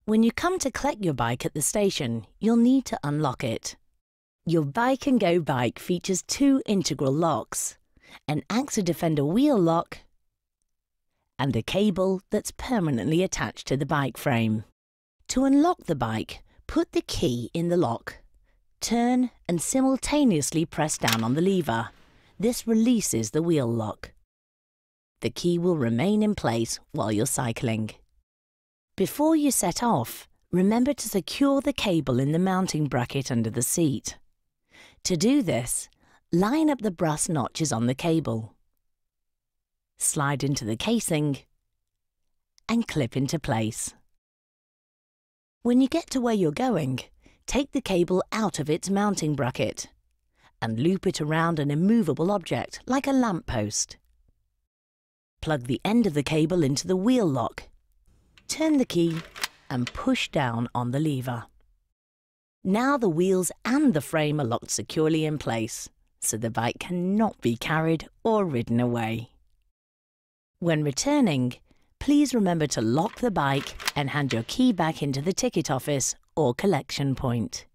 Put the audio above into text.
When you come to collect your bike at the station, you'll need to unlock it. Your Bike & Go bike features two integral locks, an AXA Defender wheel lock and a cable that's permanently attached to the bike frame. To unlock the bike, put the key in the lock. Turn and simultaneously press down on the lever. This releases the wheel lock. The key will remain in place while you're cycling. Before you set off, remember to secure the cable in the mounting bracket under the seat. To do this, line up the brass notches on the cable. Slide into the casing and clip into place. When you get to where you're going, take the cable out of its mounting bracket and loop it around an immovable object like a lamppost. Plug the end of the cable into the wheel lock. Turn the key and push down on the lever. Now the wheels and the frame are locked securely in place, so the bike cannot be carried or ridden away. When returning, please remember to lock the bike and hand your key back into the ticket office or collection point.